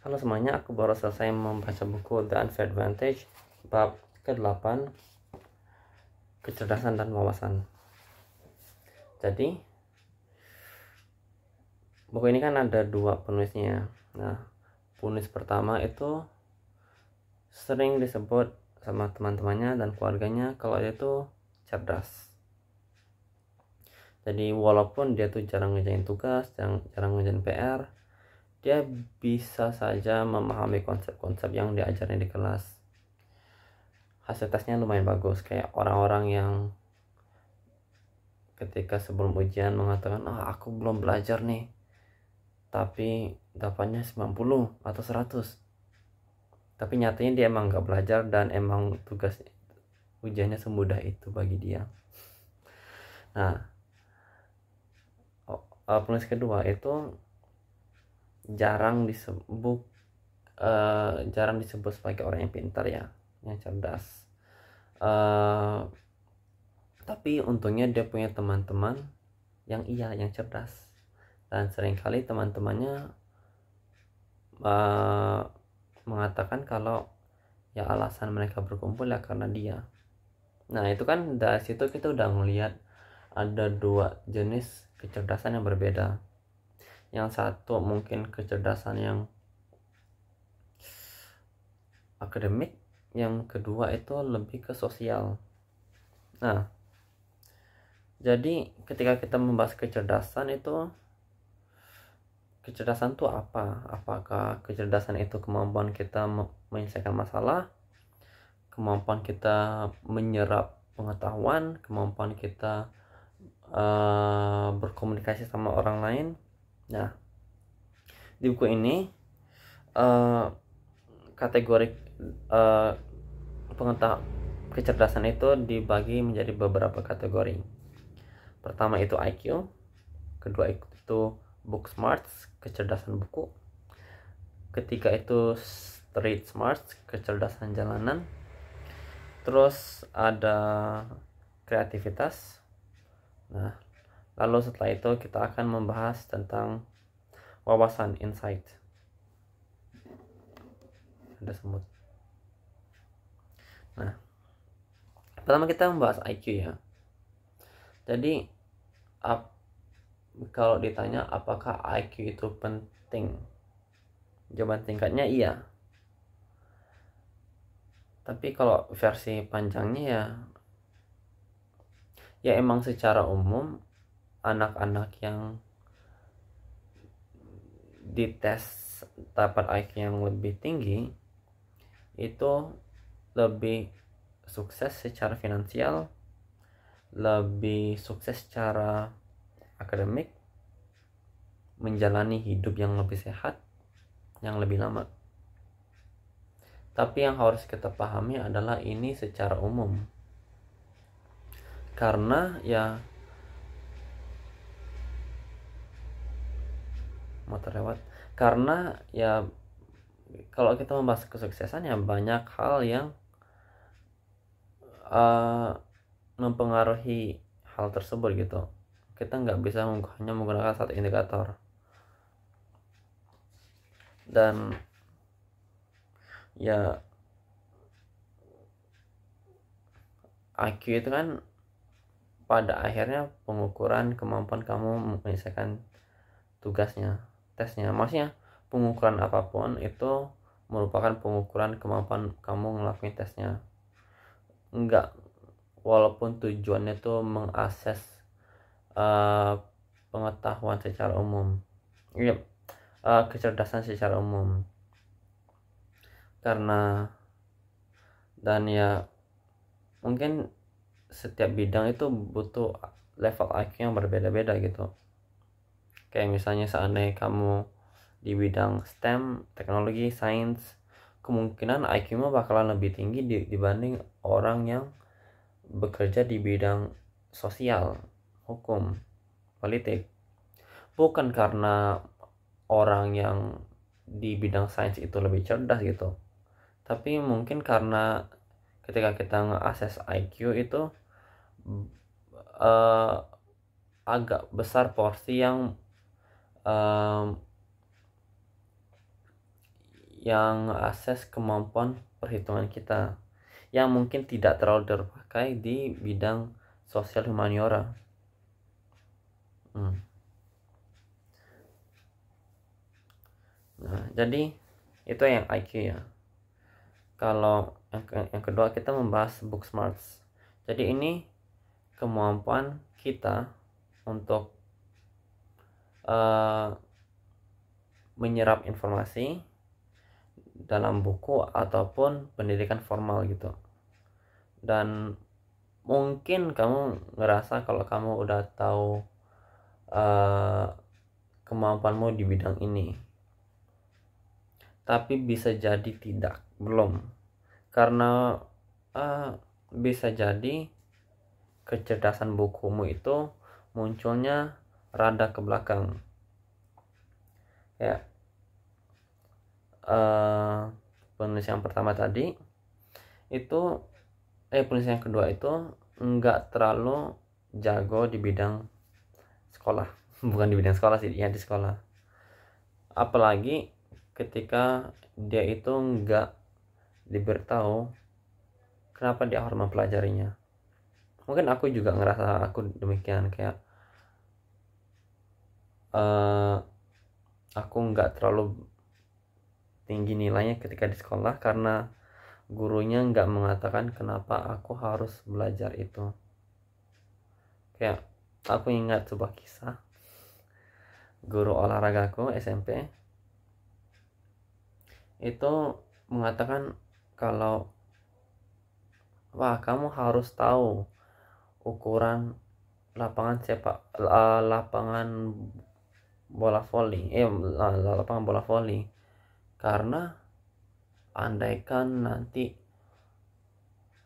Halo semuanya, aku baru selesai membaca buku The Unfair Advantage bab ke-8, kecerdasan dan wawasan. Jadi buku ini kan ada dua penulisnya. Nah, penulis pertama itu sering disebut sama teman-temannya dan keluarganya kalau dia itu cerdas. Jadi walaupun dia tuh jarang ngerjain tugas, jarang ngerjain PR, dia bisa saja memahami konsep-konsep yang diajarnya di kelas. Hasil tesnya lumayan bagus, kayak orang-orang yang ketika sebelum ujian mengatakan aku belum belajar nih, tapi dapatnya 90 atau 100, tapi nyatanya dia emang gak belajar dan emang tugas ujiannya semudah itu bagi dia. Nah, penulis kedua itu jarang disebut sebagai orang yang pintar ya, yang cerdas. Tapi untungnya dia punya teman-teman yang cerdas, dan seringkali teman-temannya mengatakan kalau ya alasan mereka berkumpul ya karena dia. Nah itu kan dari situ kita udah ngelihat ada dua jenis kecerdasan yang berbeda. Yang satu mungkin kecerdasan yang akademik, yang kedua itu lebih ke sosial. Nah, jadi ketika kita membahas kecerdasan itu, kecerdasan itu apa? Apakah kecerdasan itu kemampuan kita menyelesaikan masalah, kemampuan kita menyerap pengetahuan, kemampuan kita berkomunikasi sama orang lain? Nah, di buku ini kategori kecerdasan itu dibagi menjadi beberapa kategori. Pertama itu IQ, kedua itu book smarts, kecerdasan buku, ketiga itu street smarts, kecerdasan jalanan, terus ada kreativitas. Nah, lalu setelah itu kita akan membahas tentang wawasan, insight. Ada semut. Nah, pertama kita membahas IQ ya. Jadi kalau ditanya apakah IQ itu penting, jawaban tingkatnya iya. Tapi kalau versi panjangnya ya emang secara umum anak-anak yang dites dapat IQ yang lebih tinggi itu lebih sukses secara finansial, lebih sukses secara akademik, menjalani hidup yang lebih sehat, yang lebih lama. Tapi yang harus kita pahami adalah ini secara umum, karena ya motor lewat, karena ya kalau kita membahas kesuksesan ya banyak hal yang mempengaruhi hal tersebut gitu. Kita nggak bisa hanya menggunakan satu indikator. Dan ya IQ itu kan pada akhirnya pengukuran kemampuan kamu menyelesaikan tugasnya, tesnya. Maksudnya pengukuran apapun itu merupakan pengukuran kemampuan kamu ngelakuin tesnya. Enggak, walaupun tujuannya itu mengakses pengetahuan secara umum, kecerdasan secara umum. Karena dan ya mungkin setiap bidang itu butuh level IQ yang berbeda-beda gitu. Kayak misalnya seandainya kamu di bidang STEM, teknologi, sains, kemungkinan IQ-mu bakalan lebih tinggi dibanding orang yang bekerja di bidang sosial, hukum, politik. Bukan karena orang yang di bidang sains itu lebih cerdas gitu, tapi mungkin karena ketika kita nge-assess IQ itu agak besar porsi yang akses kemampuan perhitungan kita yang mungkin tidak terlalu terpakai di bidang sosial humaniora. Nah, jadi itu yang IQ ya. Kalau yang kedua kita membahas book smarts. Jadi ini kemampuan kita untuk menyerap informasi dalam buku ataupun pendidikan formal gitu. Dan mungkin kamu ngerasa kalau kamu udah tahu kemampuanmu di bidang ini, tapi bisa jadi belum, karena bisa jadi kecerdasan bukumu itu munculnya rada ke belakang. Ya, penulis yang pertama tadi itu penulis yang kedua itu nggak terlalu jago di bidang sekolah. Bukan di bidang sekolah sih, ya di sekolah. Apalagi ketika dia itu nggak diberitahu kenapa dia harus mempelajarinya. Mungkin aku juga ngerasa aku demikian, kayak aku nggak terlalu tinggi nilainya ketika di sekolah karena gurunya nggak mengatakan kenapa aku harus belajar itu. Kayak aku ingat sebuah kisah guru olahragaku SMP itu mengatakan kalau kamu harus tahu ukuran lapangan bola voli, lapangan bola voli, karena andaikan nanti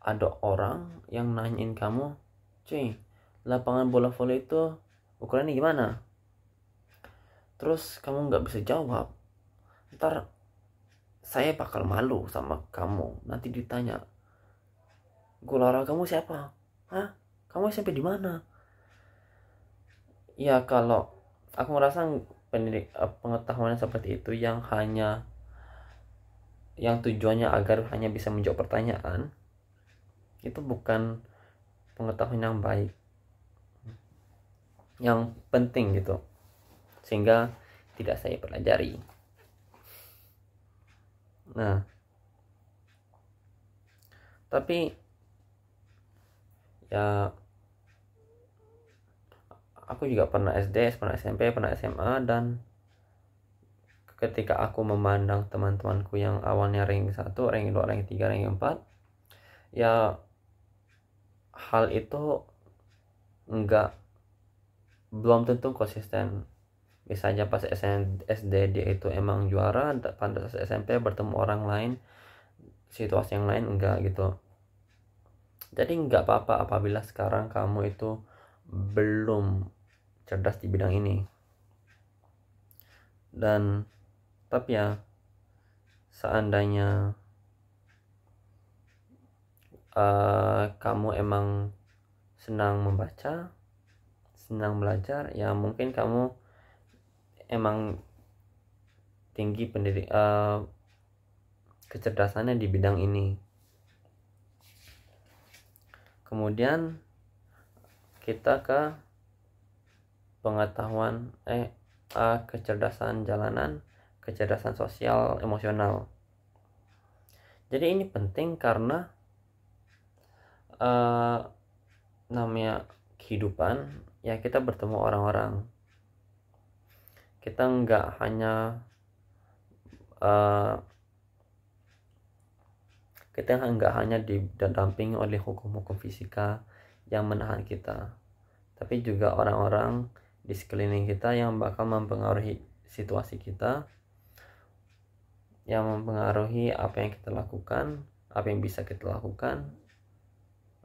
ada orang yang nanyain kamu, cuy, lapangan bola voli itu ukurannya gimana? Terus kamu nggak bisa jawab, ntar saya bakal malu sama kamu. Nanti ditanya, guru olahraga kamu siapa? Hah? Kamu SMP di mana? Ya kalau aku merasa pengetahuan seperti itu yang tujuannya agar hanya bisa menjawab pertanyaan, itu bukan pengetahuan yang baik, yang penting gitu, sehingga tidak saya pelajari. Nah, tapi ya aku juga pernah SD, pernah SMP, pernah SMA, dan ketika aku memandang teman-temanku yang awalnya ranking 1, ranking 2, ranking 3, ranking 4, ya hal itu belum tentu konsisten. Bisa aja pas SD dia itu emang juara, pada SMP bertemu orang lain, situasi yang lain enggak gitu. Jadi enggak apa-apa apabila sekarang kamu itu belum cerdas di bidang ini. Dan tapi ya, seandainya kamu emang senang membaca, senang belajar, ya mungkin kamu emang tinggi kecerdasannya di bidang ini. Kemudian kita ke pengetahuan kecerdasan jalanan, kecerdasan sosial emosional. Jadi ini penting karena namanya kehidupan, ya kita bertemu orang-orang. Kita nggak hanya didampingi oleh hukum-hukum fisika yang menahan kita, tapi juga orang-orang di sekeliling kita yang bakal mempengaruhi situasi kita, yang mempengaruhi apa yang kita lakukan, apa yang bisa kita lakukan,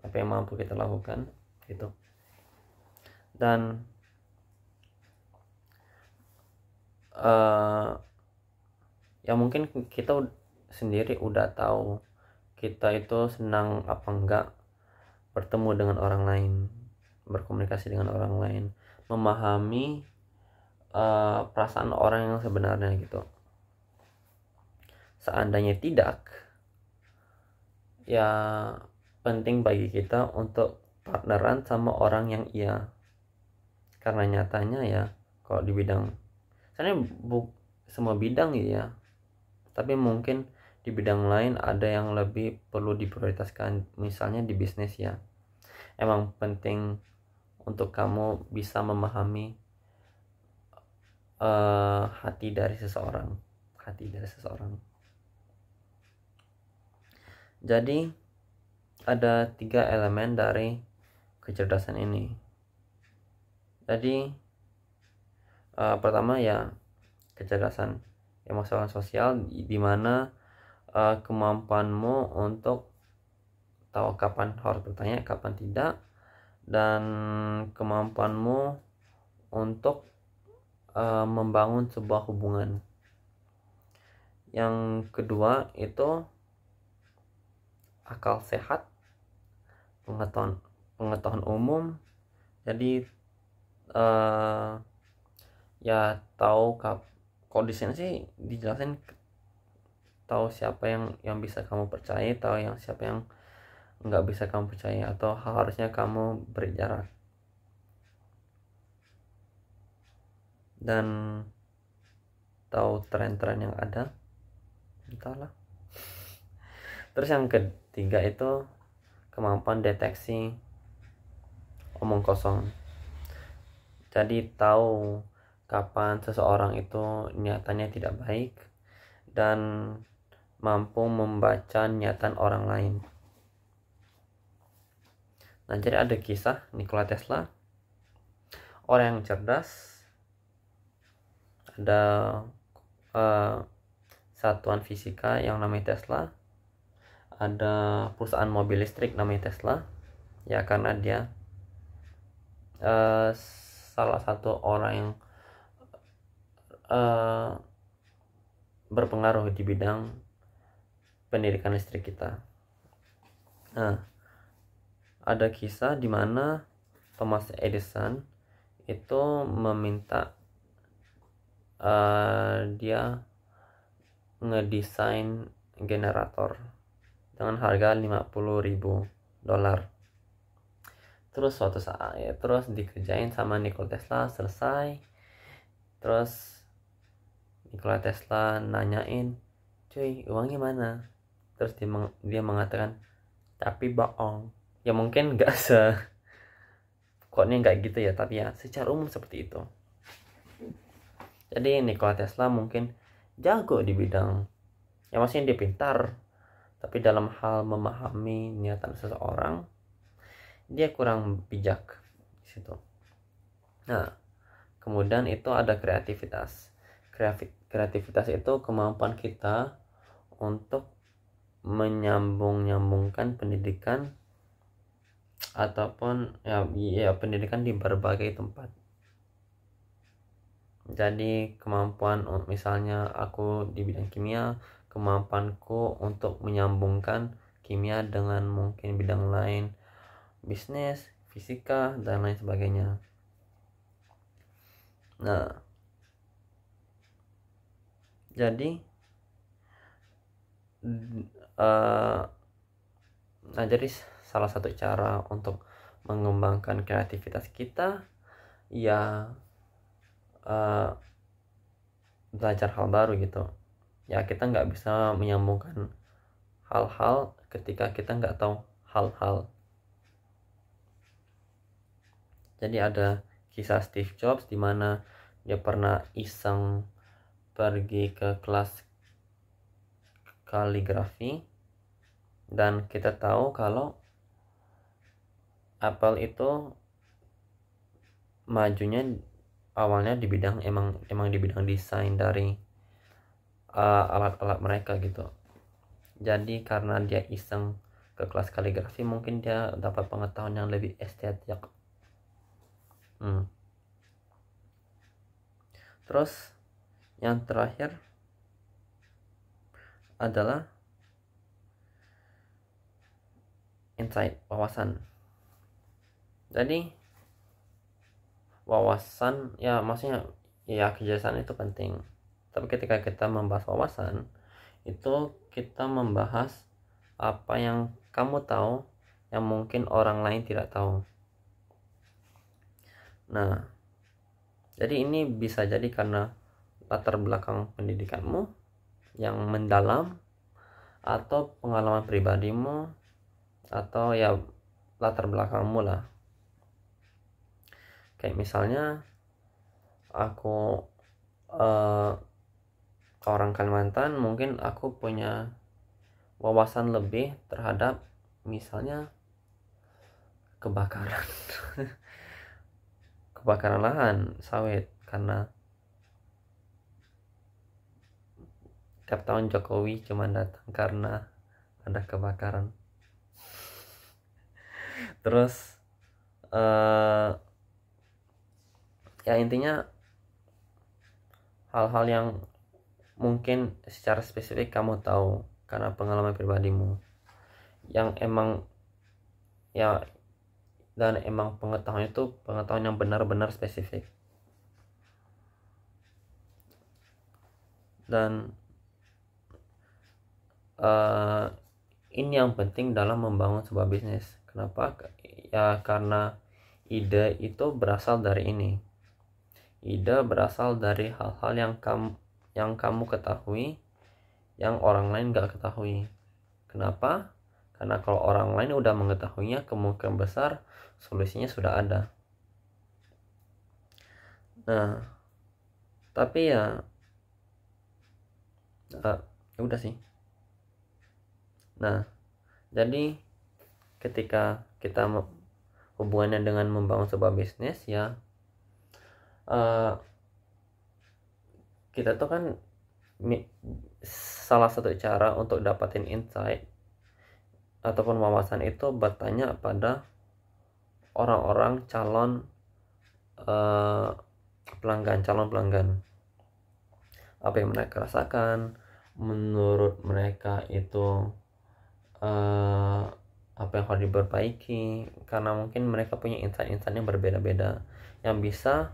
apa yang mampu kita lakukan gitu. Dan ya mungkin kita sendiri udah tahu kita itu senang apa enggak bertemu dengan orang lain, berkomunikasi dengan orang lain, memahami perasaan orang yang sebenarnya gitu. seandainya tidak, ya penting bagi kita untuk partneran sama orang yang iya. Karena nyatanya ya kalau di bidang, sebenarnya semua bidang ya, tapi mungkin di bidang lain ada yang lebih perlu diprioritaskan. Misalnya di bisnis ya, emang penting untuk kamu bisa memahami hati dari seseorang. Jadi ada 3 elemen dari kecerdasan ini. Jadi pertama ya kecerdasan emosional sosial, di mana kemampuanmu untuk tahu kapan harus bertanya, kapan tidak, dan kemampuanmu untuk membangun sebuah hubungan. Yang kedua itu akal sehat, pengetahuan umum. Jadi ya tahu kalau di sini sih dijelasin tahu siapa yang bisa kamu percaya, tahu yang siapa yang nggak bisa kamu percaya, atau harusnya kamu beri jarak. Dan tahu tren-tren yang ada, entahlah. Terus yang ketiga itu kemampuan deteksi omong kosong. Jadi tahu kapan seseorang itu nyatanya tidak baik dan mampu membaca niatan orang lain. Nah, jadi ada kisah Nikola Tesla, orang yang cerdas. Ada satuan fisika yang namanya Tesla. Ada perusahaan mobil listrik namanya Tesla. Ya karena dia salah satu orang yang berpengaruh di bidang pendidikan listrik kita. Nah, ada kisah di mana Thomas Edison itu meminta dia ngedesain generator dengan harga $50.000. Terus suatu saat ya, terus dikerjain sama Nikola Tesla, selesai. Terus Nikola Tesla nanyain, cuy uangnya mana? Terus dia mengatakan, tapi bohong. Ya mungkin gak quote-nya gak gitu ya, tapi ya secara umum seperti itu. Jadi Nikola Tesla mungkin jago di bidang, ya maksudnya dia pintar, tapi dalam hal memahami niatan seseorang dia kurang bijak di situ. Nah, kemudian itu ada kreativitas. Kreativitas itu kemampuan kita untuk menyambungkan pendidikan ataupun ya pendidikan di berbagai tempat. Jadi kemampuan, misalnya aku di bidang kimia, kemampuanku untuk menyambungkan kimia dengan mungkin bidang lain, bisnis, fisika, dan lain sebagainya. Nah, jadi jadi salah satu cara untuk mengembangkan kreativitas kita ya belajar hal baru gitu. Ya kita nggak bisa menyambungkan hal-hal ketika kita nggak tahu hal-hal. Jadi ada kisah Steve Jobs di mana dia pernah iseng pergi ke kelas kaligrafi, dan kita tahu kalau Apple itu majunya awalnya di bidang emang di bidang desain dari alat-alat mereka gitu. Jadi karena dia iseng ke kelas kaligrafi, mungkin dia dapat pengetahuan yang lebih estetik. Terus yang terakhir adalah insight, wawasan. Jadi wawasan ya maksudnya ya kecerdasan itu penting, tapi ketika kita membahas wawasan itu kita membahas apa yang kamu tahu yang mungkin orang lain tidak tahu. Nah, jadi ini bisa jadi karena latar belakang pendidikanmu yang mendalam, atau pengalaman pribadimu, atau ya latar belakangmu lah. Kayak misalnya aku orang Kalimantan, mungkin aku punya wawasan lebih terhadap misalnya kebakaran kebakaran lahan sawit, karena tiap tahun Jokowi cuma datang karena ada kebakaran. Terus ya intinya hal-hal yang mungkin secara spesifik kamu tahu karena pengalaman pribadimu, yang emang ya, dan emang pengetahuan itu pengetahuan yang benar-benar spesifik. Dan ini yang penting dalam membangun sebuah bisnis. Kenapa? Ya karena ide itu berasal dari ini. Ide berasal dari hal-hal yang kamu ketahui, yang orang lain gak ketahui. Kenapa? Karena kalau orang lain udah mengetahuinya, kemungkinan besar solusinya sudah ada. Nah, tapi ya udah sih. Nah, jadi ketika kita hubungannya dengan membangun sebuah bisnis, ya kita tuh kan salah satu cara untuk dapatin insight ataupun wawasan itu bertanya pada orang-orang calon pelanggan, apa yang mereka rasakan, menurut mereka itu apa yang harus diperbaiki, karena mungkin mereka punya insight-insight yang berbeda-beda yang bisa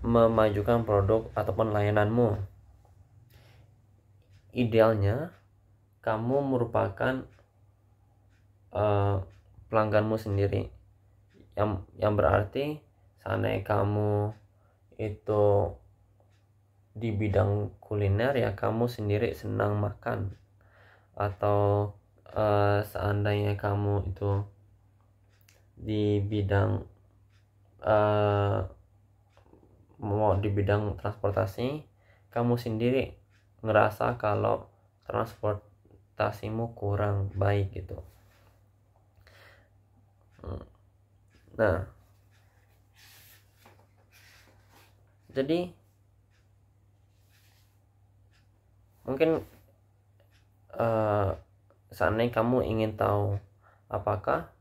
memajukan produk ataupun layananmu. Idealnya kamu merupakan pelangganmu sendiri, yang berarti seandainya kamu itu di bidang kuliner, ya kamu sendiri senang makan. Atau seandainya kamu itu di bidang mau di bidang transportasi, kamu sendiri ngerasa kalau transportasimu kurang baik gitu. Nah, jadi mungkin seandainya kamu ingin tahu apakah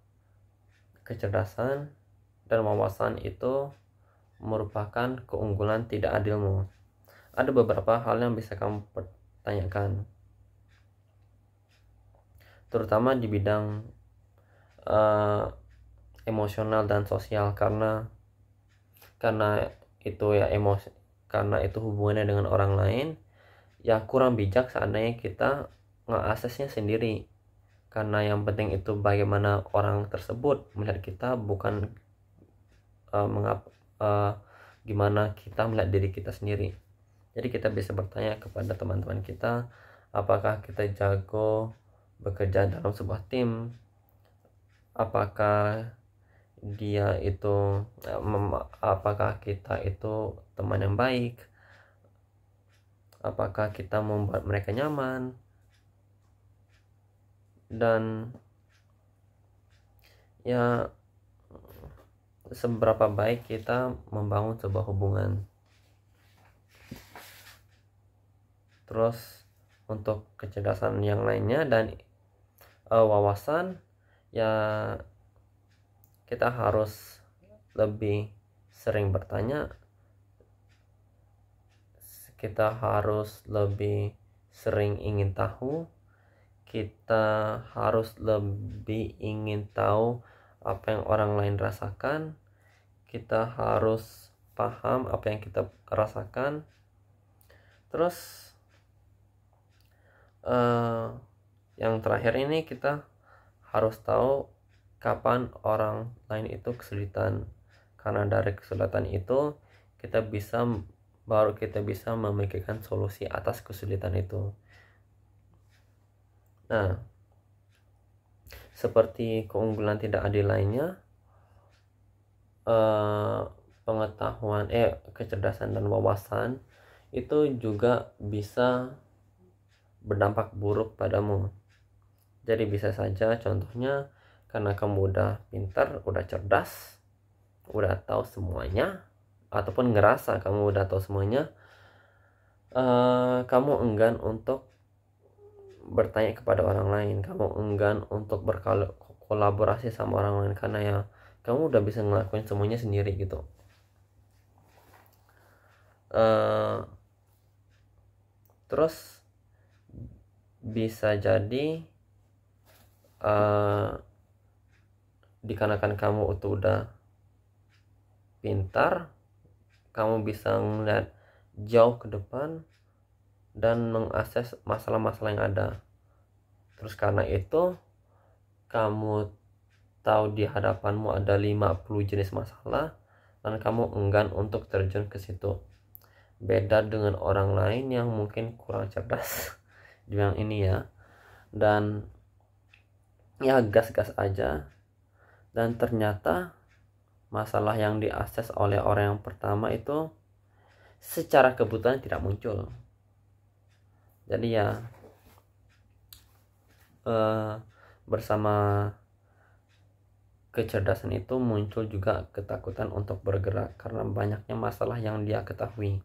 kecerdasan dan wawasan itu merupakan keunggulan tidak adilmu, ada beberapa hal yang bisa kamu pertanyakan, terutama di bidang emosional dan sosial, karena itu ya emosi, karena itu hubungannya dengan orang lain. Ya kurang bijak seandainya kita nge-aksesnya sendiri, karena yang penting itu bagaimana orang tersebut melihat kita, bukan gimana kita melihat diri kita sendiri. Jadi kita bisa bertanya kepada teman-teman kita, apakah kita jago bekerja dalam sebuah tim, apakah dia itu apakah kita itu teman yang baik, apakah kita membuat mereka nyaman, dan ya seberapa baik kita membangun sebuah hubungan. Terus untuk kecerdasan yang lainnya dan wawasan, ya kita harus lebih sering bertanya, kita harus lebih sering ingin tahu, kita harus lebih ingin tahu apa yang orang lain rasakan, kita harus paham apa yang kita rasakan. Terus Yang terakhir ini kita harus tahu kapan orang lain itu kesulitan, karena dari kesulitan itu baru kita bisa memikirkan solusi atas kesulitan itu. Nah, seperti keunggulan tidak adil lainnya, pengetahuan, kecerdasan dan wawasan itu juga bisa berdampak buruk padamu. Jadi bisa saja contohnya karena kamu udah pintar, udah cerdas, udah tahu semuanya, ataupun ngerasa kamu udah tahu semuanya, kamu enggan untuk bertanya kepada orang lain, kamu enggan untuk berkolaborasi sama orang lain karena ya kamu udah bisa ngelakuin semuanya sendiri gitu. Terus bisa jadi dikarenakan kamu udah pintar, kamu bisa ngeliat jauh ke depan dan mengakses masalah-masalah yang ada. Terus karena itu kamu tahu di hadapanmu ada 50 jenis masalah dan kamu enggan untuk terjun ke situ. Beda dengan orang lain yang mungkin kurang cerdas di bidang ini ya, dan ya gas-gas aja, dan ternyata masalah yang diakses oleh orang yang pertama itu secara kebetulan tidak muncul. Jadi ya bersama kecerdasan itu muncul juga ketakutan untuk bergerak karena banyaknya masalah yang dia ketahui.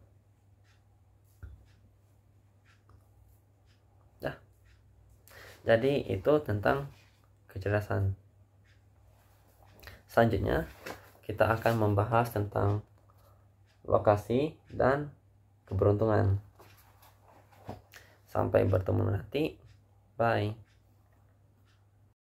Nah, jadi itu tentang kecerdasan. Selanjutnya kita akan membahas tentang lokasi dan keberuntungan. Sampai bertemu nanti. Bye.